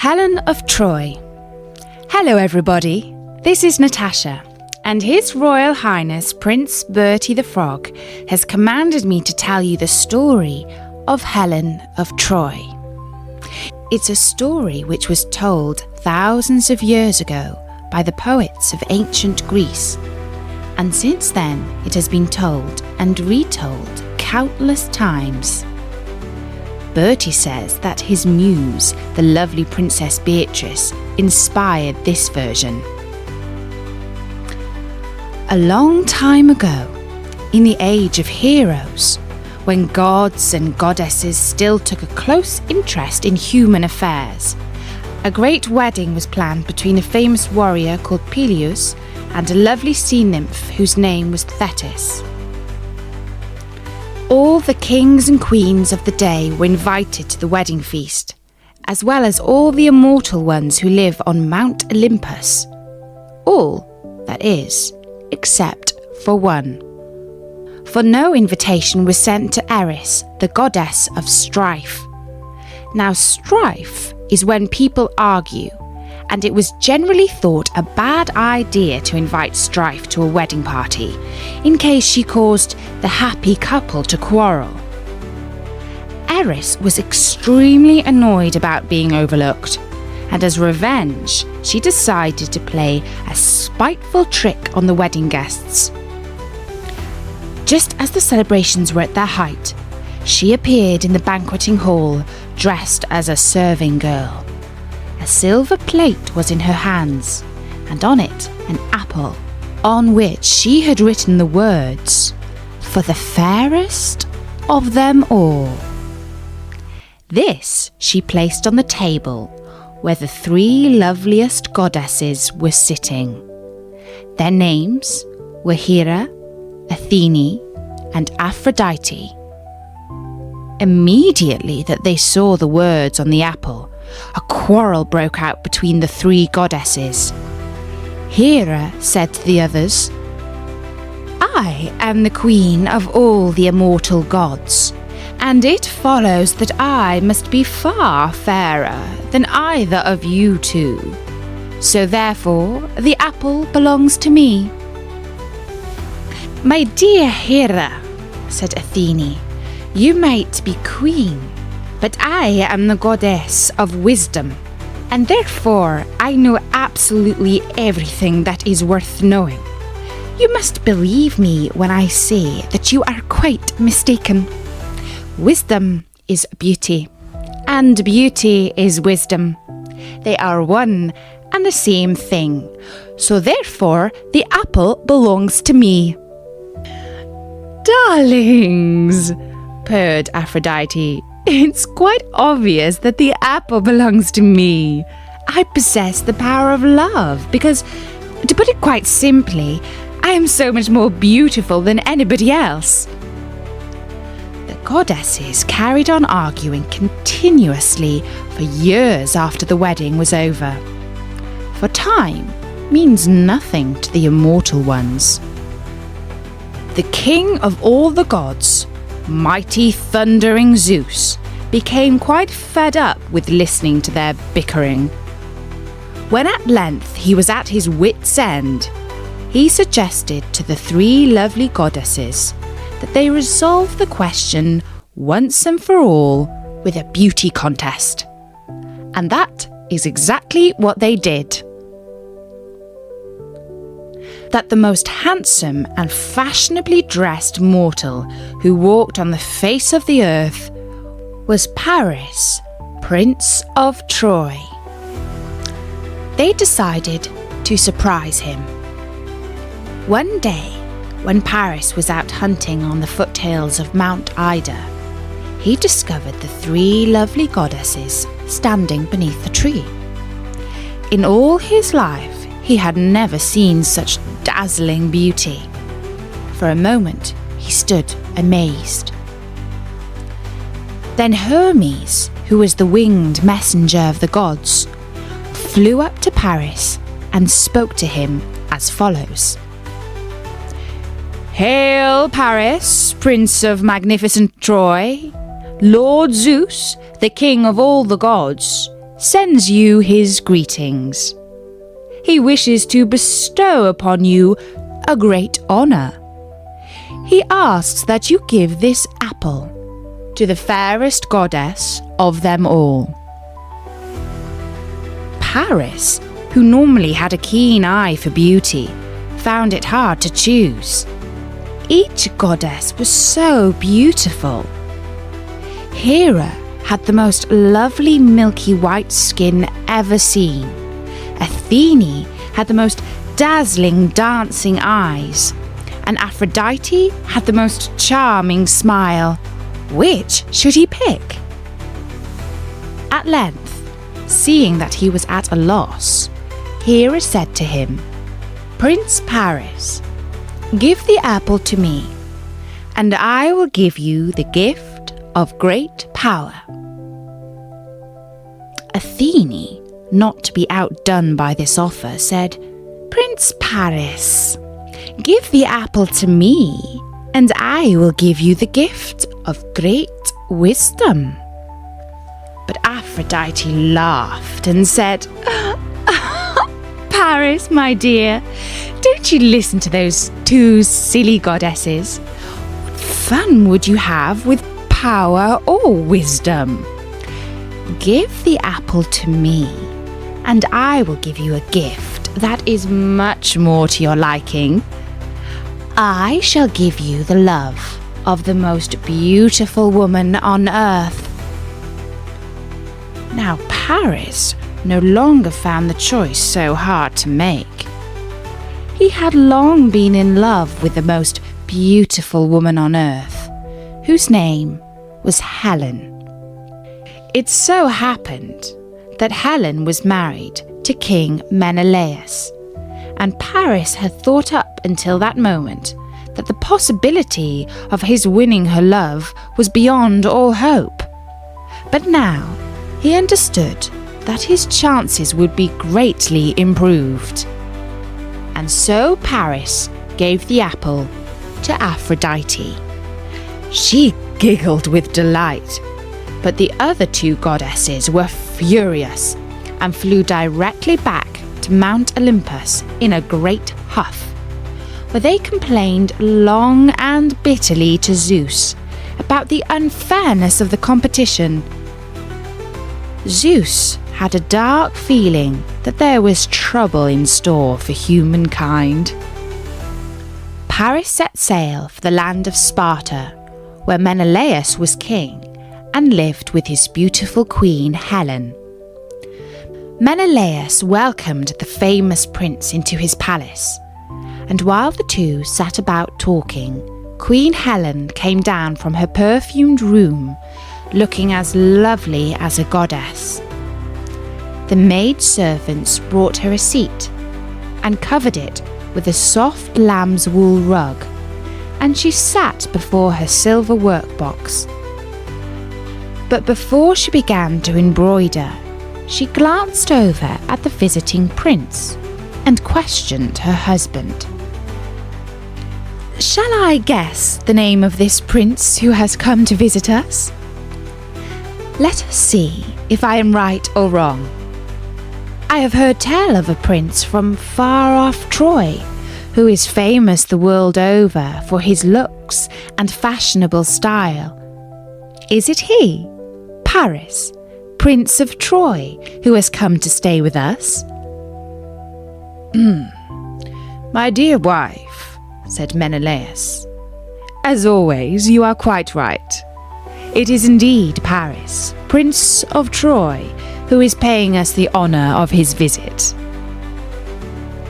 Helen of Troy. Hello everybody, this is Natasha, and His Royal Highness Prince Bertie the Frog has commanded me to tell you the story of Helen of Troy. It's a story which was told thousands of years ago by the poets of ancient Greece, and since then it has been told and retold countless times. Bertie says that his muse, the lovely Princess Beatrice, inspired this version. A long time ago, in the age of heroes, when gods and goddesses still took a close interest in human affairs, a great wedding was planned between a famous warrior called Peleus and a lovely sea nymph whose name was Thetis. All the kings and queens of the day were invited to the wedding feast, as well as all the immortal ones who live on Mount Olympus. All, that is, except for one. For no invitation was sent to Eris, the goddess of strife. Now, strife is when people argue, and it was generally thought a bad idea to invite strife to a wedding party, in case she caused the happy couple to quarrel. Eris was extremely annoyed about being overlooked, and as revenge, she decided to play a spiteful trick on the wedding guests. Just as the celebrations were at their height, she appeared in the banqueting hall dressed as a serving girl. A silver plate was in her hands, and on it an apple, on which she had written the words, "For the fairest of them all." This she placed on the table where the three loveliest goddesses were sitting. Their names were Hera, Athene, and Aphrodite. Immediately that they saw the words on the apple, a quarrel broke out between the three goddesses. Hera said to the others, "I am the queen of all the immortal gods, and it follows that I must be far fairer than either of you two. So therefore the apple belongs to me." "My dear Hera," said Athene, "you might be queen, but I am the goddess of wisdom, and therefore I know absolutely everything that is worth knowing. You must believe me when I say that you are quite mistaken. Wisdom is beauty, and beauty is wisdom. They are one and the same thing, so therefore the apple belongs to me." "Darlings," purred Aphrodite, "it's quite obvious that the apple belongs to me. I possess the power of love because, to put it quite simply, I am so much more beautiful than anybody else." The goddesses carried on arguing continuously for years after the wedding was over. For time means nothing to the immortal ones. The king of all the gods, mighty thundering Zeus, became quite fed up with listening to their bickering. When at length he was at his wits' end, he suggested to the three lovely goddesses that they resolve the question once and for all with a beauty contest. And that is exactly what they did. That the most handsome and fashionably dressed mortal who walked on the face of the earth was Paris, Prince of Troy. They decided to surprise him. One day, when Paris was out hunting on the foothills of Mount Ida, he discovered the three lovely goddesses standing beneath a tree. In all his life, he had never seen such dazzling beauty. For a moment, he stood amazed. Then Hermes, who was the winged messenger of the gods, flew up to Paris and spoke to him as follows. "Hail, Paris, Prince of magnificent Troy! Lord Zeus, the king of all the gods, sends you his greetings. He wishes to bestow upon you a great honour. He asks that you give this apple to the fairest goddess of them all." Paris, who normally had a keen eye for beauty, found it hard to choose. Each goddess was so beautiful. Hera had the most lovely milky white skin ever seen. Athene had the most dazzling dancing eyes. And Aphrodite had the most charming smile. Which should he pick? At length, seeing that he was at a loss, Hera said to him, "Prince Paris, give the apple to me, and I will give you the gift of great power." Athene, not to be outdone by this offer, said, "Prince Paris, give the apple to me, and I will give you the gift of great wisdom." But Aphrodite laughed and said, "Paris, my dear, don't you listen to those two silly goddesses. What fun would you have with power or wisdom? Give the apple to me, and I will give you a gift that is much more to your liking. I shall give you the love of the most beautiful woman on earth." Now Paris no longer found the choice so hard to make. He had long been in love with the most beautiful woman on earth, whose name was Helen. It so happened that Helen was married to King Menelaus, and Paris had thought up until that moment that the possibility of his winning her love was beyond all hope. But now he understood that his chances would be greatly improved. And so Paris gave the apple to Aphrodite. She giggled with delight, but the other two goddesses were furious and flew directly back to Mount Olympus in a great huff, where they complained long and bitterly to Zeus about the unfairness of the competition. Zeus had a dark feeling that there was trouble in store for humankind. Paris set sail for the land of Sparta, where Menelaus was king and lived with his beautiful queen Helen. Menelaus welcomed the famous prince into his palace, and while the two sat about talking, Queen Helen came down from her perfumed room, looking as lovely as a goddess. The maid-servants brought her a seat and covered it with a soft lamb's wool rug, and she sat before her silver workbox. But before she began to embroider, she glanced over at the visiting prince and questioned her husband. "Shall I guess the name of this prince who has come to visit us? Let us see if I am right or wrong. I have heard tell of a prince from far-off Troy, who is famous the world over for his looks and fashionable style. Is it he, Paris, Prince of Troy, who has come to stay with us?" "My dear wife," said Menelaus, "as always you are quite right. It is indeed Paris, Prince of Troy, who is paying us the honour of his visit."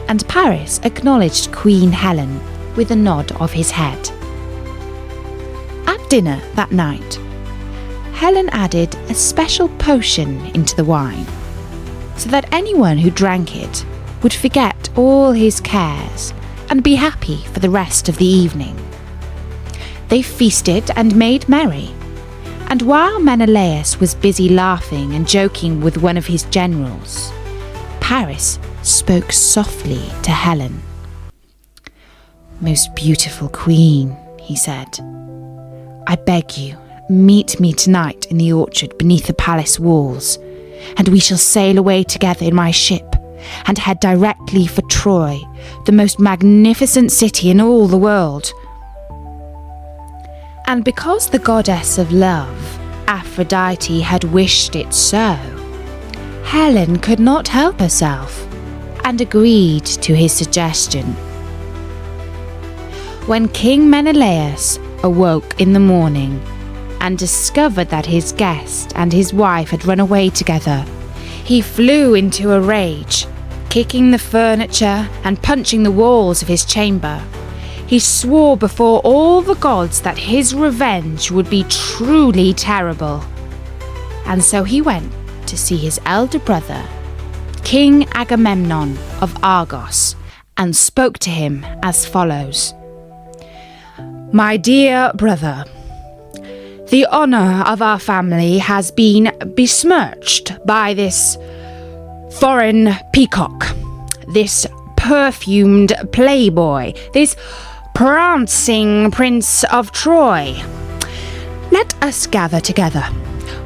And Paris acknowledged Queen Helen with a nod of his head. At dinner that night, Helen added a special potion into the wine, so that anyone who drank it would forget all his cares and be happy for the rest of the evening. They feasted and made merry, and while Menelaus was busy laughing and joking with one of his generals, Paris spoke softly to Helen. "Most beautiful queen," he said, "I beg you, meet me tonight in the orchard beneath the palace walls, and we shall sail away together in my ship and head directly for Troy, the most magnificent city in all the world. And because the goddess of love, Aphrodite, had wished it so, Helen could not help herself and agreed to his suggestion. When King Menelaus awoke in the morning and discovered that his guest and his wife had run away together, he flew into a rage, kicking the furniture and punching the walls of his chamber. He swore before all the gods that his revenge would be truly terrible. And so he went to see his elder brother, King Agamemnon of Argos, and spoke to him as follows. My dear brother, the honor of our family has been besmirched by this foreign peacock, this perfumed playboy, this prancing prince of Troy. Let us gather together,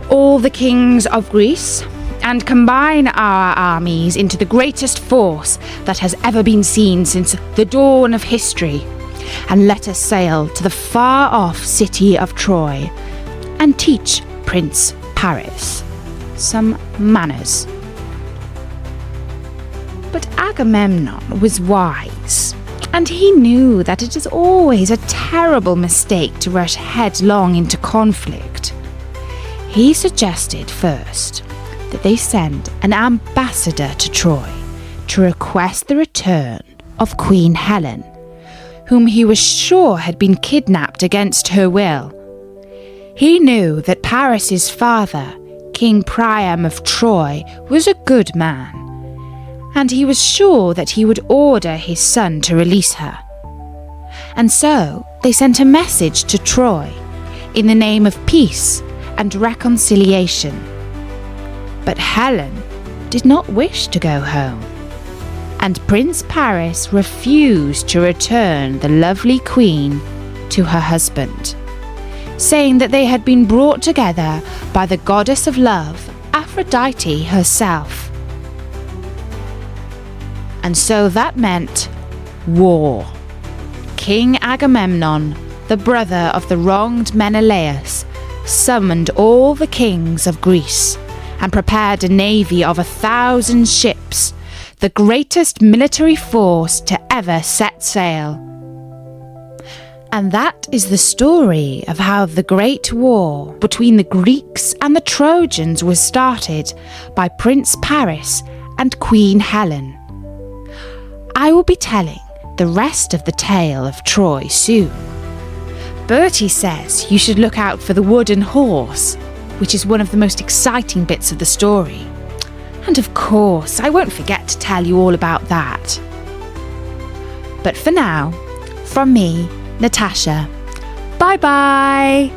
all the kings of Greece, and combine our armies into the greatest force that has ever been seen since the dawn of history, and let us sail to the far-off city of Troy and teach Prince Paris some manners. But Agamemnon was wise, and he knew that it is always a terrible mistake to rush headlong into conflict. He suggested first that they send an ambassador to Troy to request the return of Queen Helen, whom he was sure had been kidnapped against her will. He knew that Paris's father, King Priam of Troy, was a good man, and he was sure that he would order his son to release her. And so they sent a message to Troy in the name of peace and reconciliation. But Helen did not wish to go home, and Prince Paris refused to return the lovely queen to her husband, saying that they had been brought together by the goddess of love, Aphrodite herself. And so that meant war. King Agamemnon, the brother of the wronged Menelaus, summoned all the kings of Greece and prepared a navy of 1,000 ships, the greatest military force to ever set sail. And that is the story of how the Great War between the Greeks and the Trojans was started by Prince Paris and Queen Helen. I will be telling the rest of the tale of Troy soon. Bertie says you should look out for the wooden horse, which is one of the most exciting bits of the story. And of course, I won't forget to tell you all about that. But for now, from me, Natasha, bye-bye!